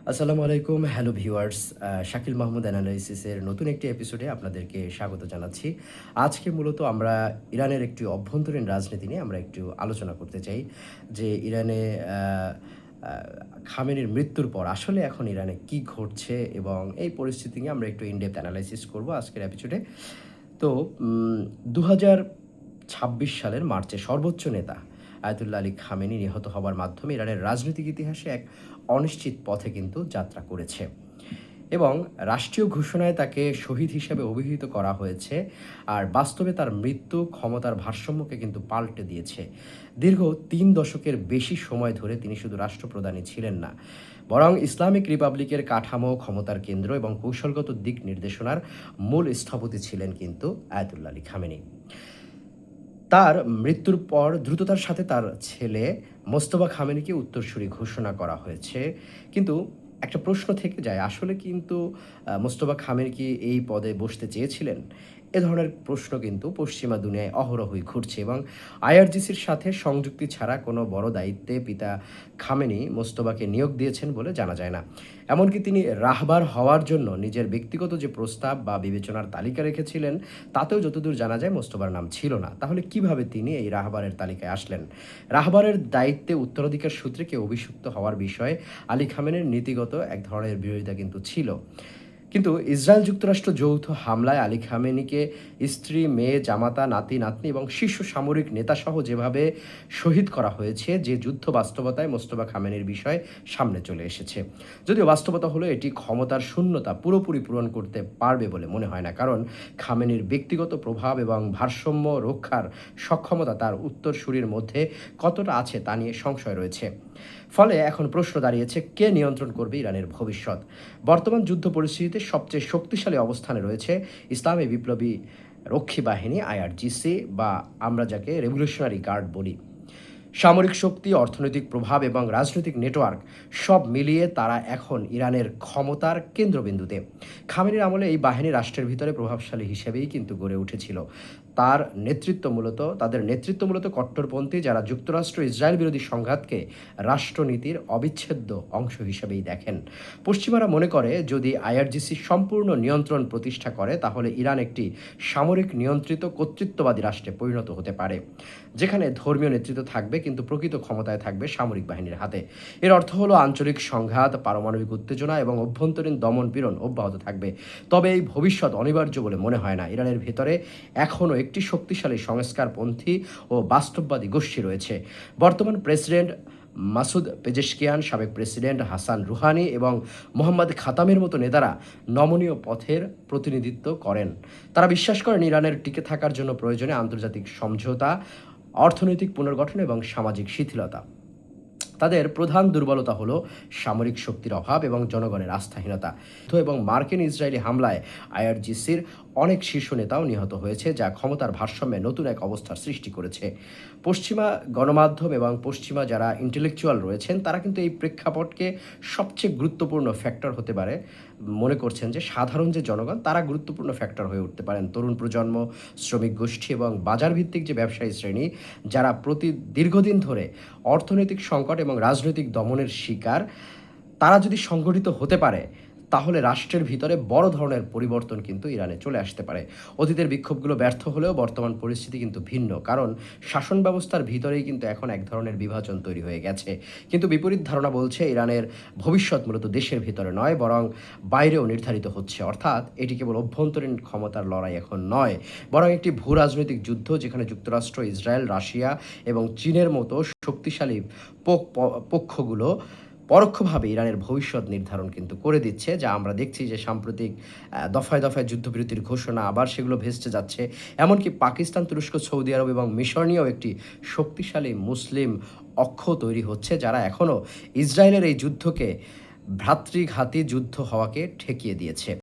আসসালামু আলাইকুম। Hello viewers. Shakil Mahmud অ্যানালাইসিসের নতুন একটি এপিসোডে আপনাদেরকে স্বাগত জানাচ্ছি। আজকে মূলত আমরা ইরানের একটি অভ্যন্তরীণ রাজনীতি নিয়ে আমরা একটু আলোচনা করতে চাই। যে ইরানে আ আ খামেনির মৃত্যুর পর আসলে এখন ইরানে কি ঘটছে এবং এই পরিস্থিতি নিয়ে আমরা একটু ইন-ডেপথ অ্যানালাইসিস করব আজকের এপিসোডে। তো ২০২৬ সালের মার্চে সর্বোচ্চ নেতা আয়াতুল্লাহ আলী খামেনি নিহত হবার মাধ্যমে ইরানের রাজনৈতিক ইতিহাসে এক অনিশ্চিত পথে কিন্তু যাত্রা করেছে এবং রাষ্ট্রীয় ঘোষণায় তাকে শহীদ হিসেবে অভিহিত করা হয়েছে। আর বাস্তবে তার মৃত্যু ক্ষমতার ভারসাম্যকে কিন্তু পাল্টে দিয়েছে। দীর্ঘ ৩ দশকের বেশি সময় ধরে তিনি শুধু রাষ্ট্রপ্রধানই ছিলেন না, বরং ইসলামিক রিপাবলিকের কাঠামো, ক্ষমতার কেন্দ্র এবং কৌশলগত দিক নির্দেশনার মূল স্থপতি ছিলেন কিন্তু আয়াতুল্লাহ আলী খামেনি। তার মৃত্যুর পর দ্রুততার সাথে তার ছেলে মোস্তফা খামেনিকে উত্তরসূরি ঘোষণা করা হয়েছে। কিন্তু একটা প্রশ্ন থেকে যায়, আসলে কিন্তু মোস্তফা খামেনি কি এই পদে বসতে চেয়েছিলেন? এ ধরনের প্রশ্ন কিন্তু পশ্চিমা দুনিয়ায় অহরহই ঘুরছে এবং আইআরজিসির সাথে সংযুক্তি ছাড়া কোনো বড় দায়িত্বে পিতা খামেনি মোস্তফাকে নিয়োগ দিয়েছেন বলে জানা যায় না। এমনকি তিনি রাহবার হওয়ার জন্য নিজের ব্যক্তিগত যে প্রস্তাব বা বিবেচনার তালিকা রেখেছিলেন, তাতেও যতদূর জানা যায় মোস্তফার নাম ছিল না। তাহলে কিভাবে তিনি এই রাহবারের তালিকায় আসলেন? রাহবারের দায়িত্বে উত্তরাধিকার সূত্রে কেউ অভিষিক্ত হওয়ার বিষয়ে আলী খামেনের নীতিগত এক ধরনের বিরোধিতা কিন্তু ছিল। কিন্তু ইসরায়েল যুক্তরাষ্ট্র যৌথ হামলায় আলী খামেনিকে স্ত্রী, মেয়ে, জামাতা, নাতি-নাতনি এবং শীর্ষ সামরিক নেতাসহ যেভাবে শহীদ করা হয়েছে, যে যুদ্ধ বাস্তবতায় মোস্তফা খামেনির বিষয় সামনে চলে এসেছে। যদিও বাস্তবতা হলো এটি ক্ষমতার শূন্যতা পুরোপুরি পূরণ করতে পারবে বলে মনে হয় না। কারণ খামেনির ব্যক্তিগত প্রভাব এবং ভারসাম্য রক্ষার সক্ষমতা তার উত্তরসূরির মধ্যে কতটা আছে তা নিয়ে সংশয় রয়েছে। ফলে এখন প্রশ্ন দাঁড়িয়েছে, কে নিয়ন্ত্রণ করবে ইরানের ভবিষ্যৎ? বর্তমান যুদ্ধ পরিস্থিতিতে সবচেয়ে শক্তিশালী অবস্থানে রয়েছে ইসলামী বিপ্লবী রক্ষী বাহিনী আইআরজিসি, বা আমরা যাকে রেভলিউশনারি গার্ড বলি। সামরিক শক্তি, অর্থনৈতিক প্রভাব এবং রাজনৈতিক নেটওয়ার্ক সব মিলিয়ে তারা এখন ইরানের ক্ষমতার কেন্দ্রবিন্দুতে। খামেনির আমলে এই বাহিনী রাষ্ট্রের ভিতরে প্রভাবশালী হিসেবেই কিন্তু গড়ে উঠেছিল। তাদের নেতৃত্ব মূলত কট্টরপন্থী, যারা যুক্তরাষ্ট্র ইসরায়েল বিরোধী সংঘাতকে রাষ্ট্রনীতির অবিচ্ছেদ্য অংশ হিসেবেই দেখেন। পশ্চিমারা মনে করে যদি আইআরজিসি সম্পূর্ণ নিয়ন্ত্রণ প্রতিষ্ঠা করে, তাহলে ইরান একটি সামরিক নিয়ন্ত্রিত কর্তৃত্ববাদী রাষ্ট্রে পরিণত হতে পারে, যেখানে ধর্মীয় নেতৃত্ব থাকবে কিন্তু প্রকৃত ক্ষমতায় থাকবে সামরিক বাহিনীর হাতে। এর অর্থ হলো আঞ্চলিক সংঘাত, পারমাণবিক উত্তেজনা এবং অভ্যন্তরীণ দমন-পীড়ন অব্যাহত থাকবে। তবে এই ভবিষ্যৎ অনিবার্য বলে মনে হয় না। ইরানের ভেতরে এখনও একটি শক্তিশালী সংস্কারপন্থী ও বাস্তববাদী গোষ্ঠী রয়েছে। বর্তমান প্রেসিডেন্ট মাসুদ পেজেশকিয়ান, সাবেক প্রেসিডেন্ট হাসান রুহানি এবং মোহাম্মদ খাতামের মতো নেতারা নমনীয় পথের প্রতিনিধিত্ব করেন। তারা বিশ্বাস করেন ইরানের টিকে থাকার জন্য প্রয়োজনে আন্তর্জাতিক সমঝোতা, অর্থনৈতিক পুনর্গঠন এবং সামাজিক শিথিলতা। তাদের প্রধান দুর্বলতা হলো সামরিক শক্তির অভাব এবং জনগণের আস্থাহীনতা। এবং মার্কিন ইসরায়েলি হামলায় আইআরজিসির অনেক শীর্ষ নেতাও নিহত হয়েছে, যা ক্ষমতার ভারসাম্যে নতুন এক অবস্থার সৃষ্টি করেছে। পশ্চিমা গণমাধ্যম এবং পশ্চিমা যারা ইন্টেলেকচুয়াল রয়েছেন, তারা কিন্তু এই প্রেক্ষাপটকে সবচেয়ে গুরুত্বপূর্ণ ফ্যাক্টর হতে পারে মনে করছেন, যে সাধারণ যে জনগণ তারা গুরুত্বপূর্ণ ফ্যাক্টর হয়ে উঠতে পারেন। তরুণ প্রজন্ম, শ্রমিক গোষ্ঠী এবং বাজার ভিত্তিক যে ব্যবসায়ী শ্রেণী, যারা দীর্ঘদিন ধরে অর্থনৈতিক সংকট এবং রাজনৈতিক দমনের শিকার, তারা যদি সংগঠিত হতে পারে, তাহলে রাষ্ট্রের ভিতরে বড় ধরনের পরিবর্তন কিন্তু ইরানে চলে আসতে পারে। অতীতের বিক্ষোভগুলো ব্যর্থ হলেও বর্তমান পরিস্থিতি কিন্তু ভিন্ন, কারণ শাসন ব্যবস্থার ভিতরেই কিন্তু এখন এক ধরনের বিভাজন তৈরি হয়ে গেছে। কিন্তু বিপরীত ধারণা বলছে ইরানের ভবিষ্যৎ মূলত দেশের ভিতরে নয়, বরং বাইরেও নির্ধারিত হচ্ছে। অর্থাৎ এটি কেবল অভ্যন্তরীণ ক্ষমতার লড়াই এখন নয়, বরং একটি ভূ রাজনৈতিক যুদ্ধ, যেখানে যুক্তরাষ্ট্র, ইসরায়েল, রাশিয়া এবং চীনের মতো শক্তিশালী পক্ষগুলো পরোক্ষভাবে ইরানের ভবিষ্যৎ নির্ধারণ কিন্তু করে দিচ্ছে। যা আমরা দেখছি যে সাম্প্রতিক দফায় দফায় যুদ্ধবিরতির ঘোষণা, আবার সেগুলো ভেস্তে যাচ্ছে। এমনকি পাকিস্তান, তুরস্ক, সৌদি আরব এবং মিশর নিয়েও একটি শক্তিশালী মুসলিম অক্ষ তৈরি হচ্ছে, যারা এখনও ইসরায়েলের এই যুদ্ধকে ভ্রাতৃঘাতী যুদ্ধ হওয়াকে ঠেকিয়ে দিয়েছে।